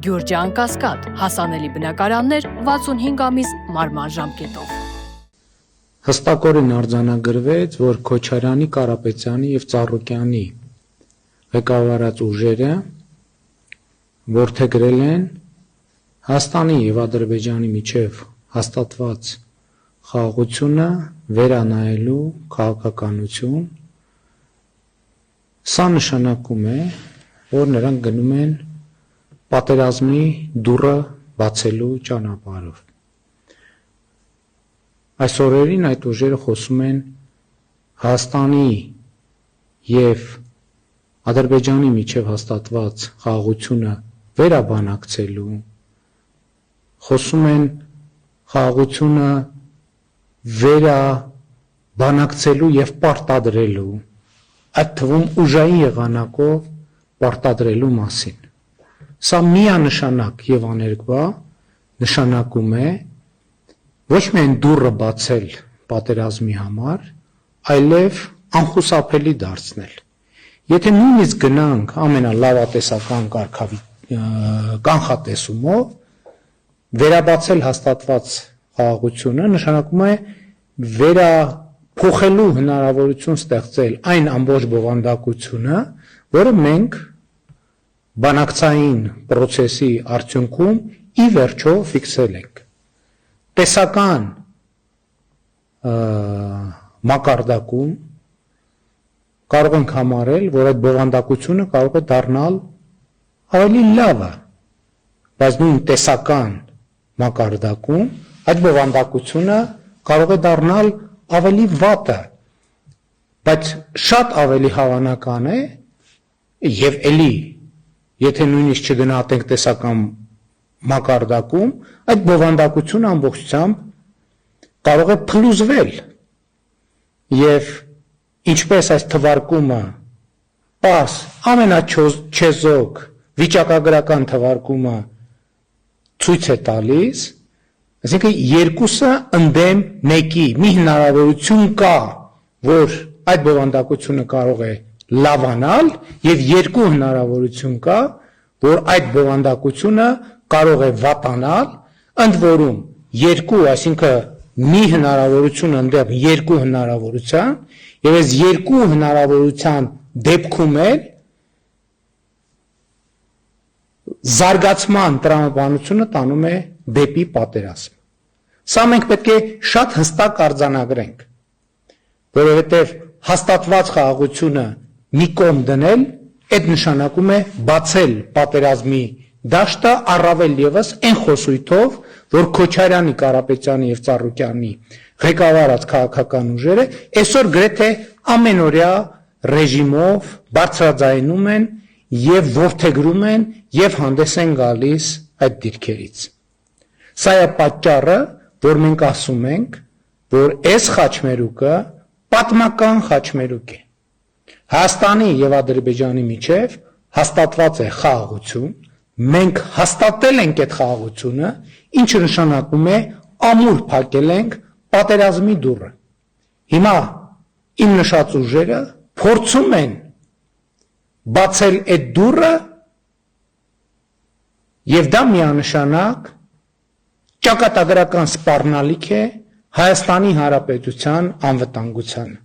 Գյուրջան Կասկադ, հասանելի բնակարաններ 65 ամիս մարման ժամկետով։ Հստակորեն արձանագրվեց, որ Քոչարյանի, Կարապետյանի և Ծառուկյանի ղեկավարած ուժերը որդեգրել են Հայաստանի և Ադրբեջանի միջև հաստատված խաղաղությունը վերանայելու քաղաքականություն։ Սա նշանակում է, որ նրանք գնում են պատերազմի դուռը բացելու ճանապարհով։ Այս օրերին այդ ուժերը խոսում են Հայաստանի և Ադրբեջանի միջև հաստատված խաղաղությունը վերաբանակցելու, խոսում են խաղաղությունը վերաբանակցելու և պարտադրելու, այդ թվում ուժային եղանակով պարտադրելու մասին։ Սա միանշանակ և աներկբա նշանակում է ոչ միայն դուռը բացել պատերազմի համար, այլև անխուսափելի դարձնել։ Եթե նույնիսկ գնանք ամենալավատեսական կանխատեսումով, վերաբացել հաստատված խաղաղությունը նշանակում է վերափոխելու հնարավորություն ստեղծել այն ամբողջ բովանդակությունը, որը մենք բանակցային պրոցեսի արդյունքում ի վերջո ֆիքսել ենք։ Տեսական մակարդակում կարող ենք համարել, որ այդ բովանդակությունը կարող է դառնալ ավելի լավը, բայց նույն տեսական մակարդակում այդ բովանդակությունը կարող է դառնալ ավելի վատը, բայց շատ ավելի հավանական է և էլի, եթե նույնիսկ չգնահատենք տեսական մակարդակում, այդ բովանդակությունը ամբողջությամբ կարող է փլուզվել և ինչպես այս թվարկումը պարզ ամենաչեզոք վիճակագրական թվարկումը ցույց է տալիս, այսինքն երկուսը ընդդեմ մեկի, մի հնարավորություն կա, որ այդ բովանդակությունը կարող է լավանալ և երկու հնարավորություն կա, որ այդ բովանդակությունը կարող է վատանալ, ընդ որում երկու, այսինքն մի հնարավորություն ընդդեմ երկու հնարավորության, և այս երկու հնարավորության դեպքում էլ զարգացման տրամաբանությունը տանում է դեպի պատերազմ։ Սա մենք պետք է շատ հստակ արձանագրենք, որովհետև հաստատված խաղաղությունը մի կողմ դնել, այդ նշանակում է բացել պատերազմի դաշտը առավել ևս այն խոսույթով, որ Քոչարյանի, Կարապետյանի և Ծառուկյանի ղեկավարած քաղաքական ուժերը այսօր գրեթե ամենօրյա ռեժիմով բարձրաձայնում են և որդեգրում են և հանդես են գալիս այդ դիրքերից։ Սա է պատճառը, որ մենք ասում ենք, որ այս խաչմերուկը պատմական խաչմերուկ է։ Հայաստանի և Ադրբեջանի միջև հաստատված է խաղաղություն, մենք հաստատել ենք այդ խաղաղությունը, ինչը նշանակում է ամուր փակել ենք պատերազմի դուռը։ Հիմա իմ նշած ուժերը փորձում են բացել այդ դուռը և դա միանշանակ ճակատագրական սպառնալիք է Հայաստանի Հանրապետության անվտանգությանը։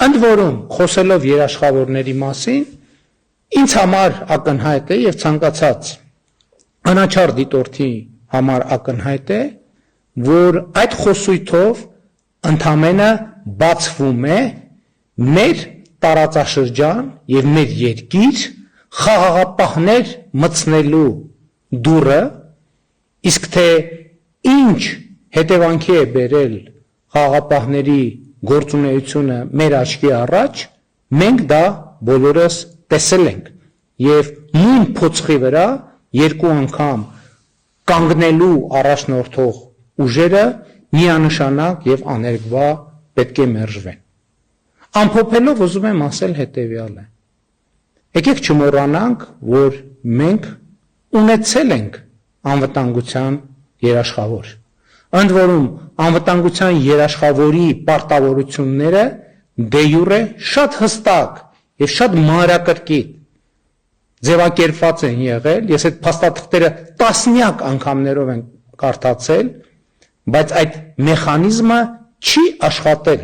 Ընդ որում, խոսելով երաշխավորների մասին, ինձ համար ակնհայտ է և ցանկացած անաչառ դիտորդի համար ակնհայտ է, որ այդ խոսույթով ընդամենը բացվում է մեր տարածաշրջան և մեր երկիր խաղաղապահներ մտցնելու դուռը, իսկ թե ինչ հետևանքի է բերել խաղաղապահների գործունեությունը մեր աչքի առաջ, մենք դա բոլորս տեսել ենք և նույն փոცხի վրա երկու անգամ կանգնելու առաջնորդող ուժերը միանշանակ և աներկբա պետք է մերժվեն։ Ամփոփելով ուզում եմ ասել հետևյալը. եկեք չմոռանանք, որ մենք ունեցել ենք անվտանգության երաշխավոր, ընդ որում անվտանգության երաշխավորի պարտավորությունները դե յուրե շատ հստակ և շատ մանրակրկիտ ձևակերպված են եղել, ես այդ փաստաթղթերը տասնյակ անգամներով եմ կարդացել, բայց այդ մեխանիզմը չի աշխատել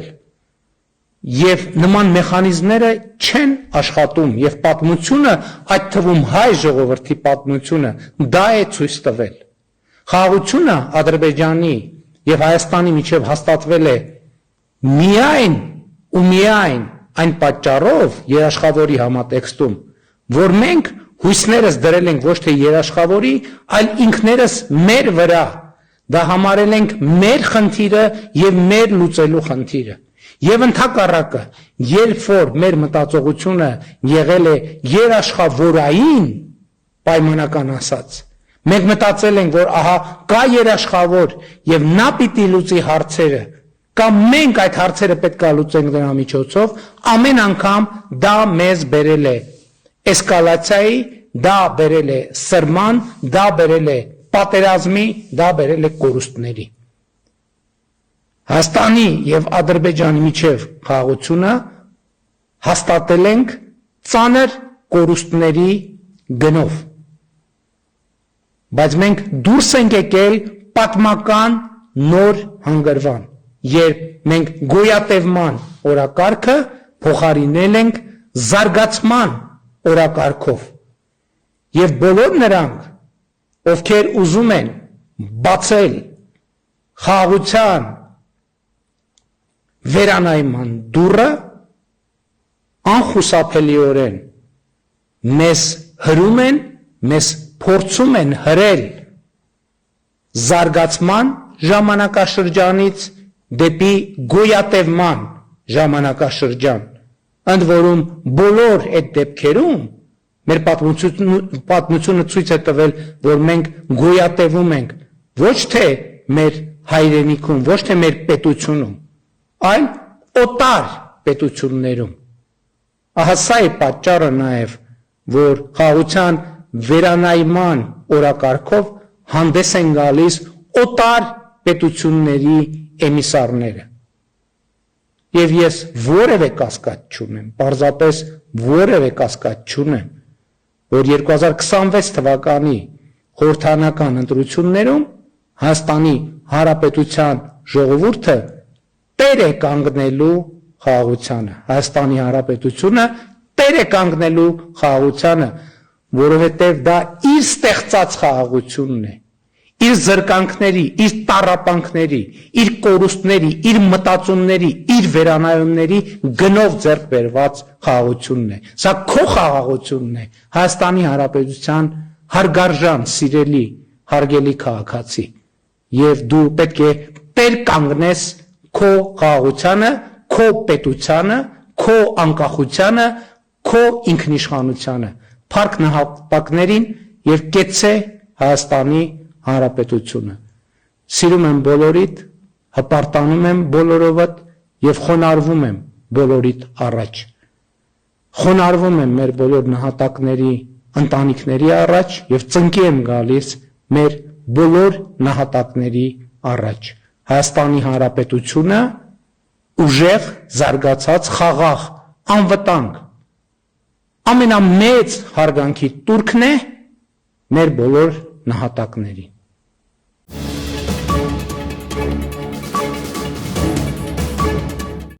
եւ նման մեխանիզմները չեն աշխատում եւ պատմությունը, այդ թվում հայ ժողովրդի պատմությունը, դա է ցույց տվել։ Խաղաղությունը Ադրբեջանի եւ Հայաստանի միջև հաստատվել է միայն ու միայն այն պատճառով երաշխավորի համատեքստում, որ մենք հույսներս դրել ենք ոչ թե երաշխավորի, այլ ինքներս մեր վրա, դա համարել ենք մեր խնդիրը եւ մեր լուծելու խնդիրը։ Եվ ընդհակառակը, երբ որ մեր մտածողությունը եղել է երաշխավորային, պայմանական ասած, մենք մտածել ենք, որ ահա կա երաշխավոր եւ նա պիտի լուծի հարցերը, կամ մենք այդ հարցերը պետք է լուծենք դրա միջոցով, ամեն անգամ դա մեզ բերել է էսկալացիայի, դա բերել է սրման, դա բերել է պատերազմի, դա բերել է կորուստների։ Հայաստանի եւ Ադրբեջանի միջև խաղաղությունը հաստատել ենք ծանր կորուստների գնով։ Բայց մենք դուրս ենք եկել պատմական նոր հանգրվան, երբ մենք գոյատևման օրակարգը փոխարինել ենք զարգացման օրակարգով։ Եվ բոլոր նրանք, ովքեր ուզում են բացել խաղաղության վերանայման դուռը, անխուսափելիորեն մեզ հրում են, մեզ փորձում են հրել զարգացման ժամանակաշրջանից դեպի գոյատևման ժամանակաշրջան, ընդ որում բոլոր այդ դեպքերում մեր պատմությունը ցույց է տվել, որ մենք գոյատևում ենք ոչ թե մեր հայրենիքում, ոչ թե մեր պետությունում, այլ օտար պետություններում։ Ահա սա է պատճառը նաև, որ խաղաղության վերանայման օրակարգով հանդես են գալիս օտար պետությունների էմիսարները։ Եվ ես որևէ կասկած չունեմ, պարզապես որևէ կասկած չունեմ, որ 2026 թվականի խորհրդարանական ընտրություններում Հայաստանի Հանրապետության ժողովուրդը տեր է կանգնելու խաղաղությանը, Հայաստանի Հանրապետությունը տեր է կանգնելու խաղաղությանը, որովհետև դա իր ստեղծած խաղաղությունն է, իր զրկանքների, իր տառապանքների, իր կորուստների, իր մտածումների, իր վերանայումների գնով ձեռք բերված խաղաղությունն է։ Սա քո խաղաղությունն է, Հայաստանի Հանրապետության հարգարժան, սիրելի, հարգելի քաղաքացի, եւ դու պետք է տեր կանգնես քո խաղաղությանը, քո պետությանը, քո անկախությանը, քո ինքնիշխանությանը, փառք նահատակներին եւ կեցցե Հայաստանի Հանրապետությունը։ Սիրում եմ բոլորիդ, հպարտանում եմ բոլորովդ եւ խոնարհվում եմ բոլորիդ առաջ։ Խոնարհվում եմ մեր բոլոր նահատակների ընտանիքների առաջ եւ ծնկի եմ գալիս մեր բոլոր նահատակների առաջ։ Հայաստանի Հանրապետությունը ուժեղ, զարգացած, խաղաղ, անվտանգ, ամենամեծ հարգանքի տուրքն է մեր բոլոր նահատակներին։